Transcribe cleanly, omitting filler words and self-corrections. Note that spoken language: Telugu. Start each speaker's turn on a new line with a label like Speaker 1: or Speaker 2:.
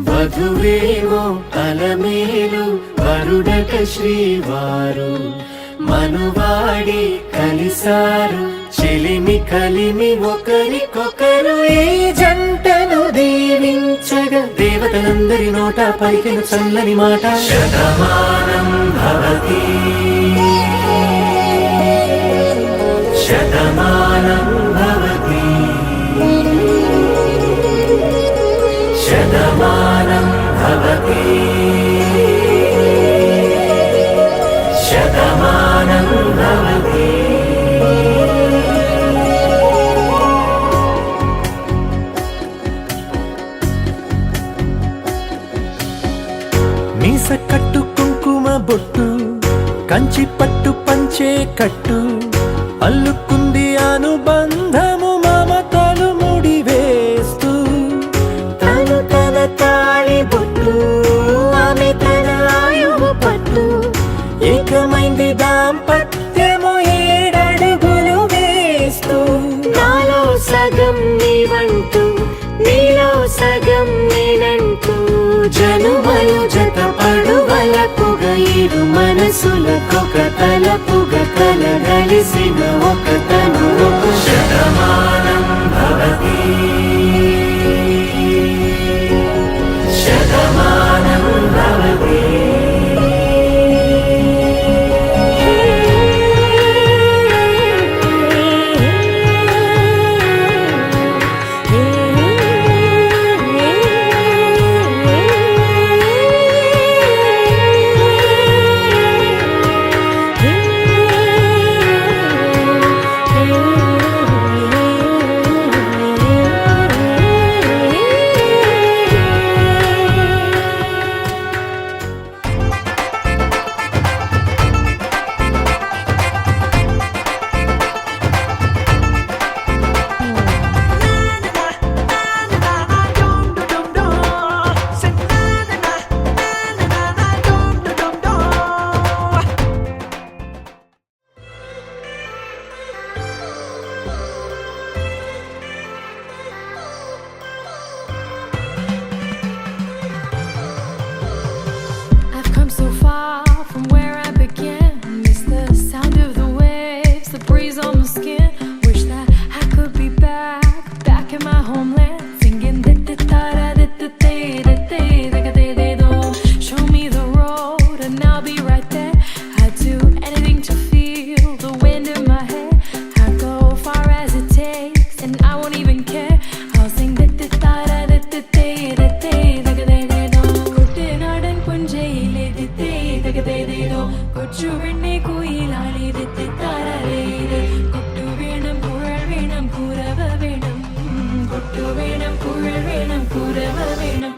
Speaker 1: వధువేవో అలమేలు వరుడక శ్రీవారు మనువాడి కలిసారు చెలిమి కలిమి ఒకరికొకరు ఈ జంటను దీవించగా దేవతలందరి నోట పలికిన చల్లని మాట శతమానం భవతి శతమానం భవతి శతమానం భవతి శతమానం భవతి. మీస కట్టు కుంకుమ బొట్టు కంచి పట్టు పంచే కట్టు అల్లుకుంది అనుబంధము మమతలు ముడి వేస్తూ తను తన తాళి బొట్టు ఆమె తన ఆయువు పట్టు ఏకమైంది దాంపత్యము 7 అడుగులు వేస్తూ నాలో సగం నీవంటూ నీలో సగం నేనంటూ జనుమలు జతపడువలపుగా ఇరు మనసులకొక తలపుగా కలగలిసిన ఒక తను శతమానం భవతి శతమానం భవతి. കൊച്ചു പെണ്ണെ കുയിലാളി തെറ്റിത്താരേ കൊട്ടു വേണം കുഴൽ വേണം കുരവ വേണം കൊട്ടു വേണം കുഴൽ വേണം കുരവ വേണം.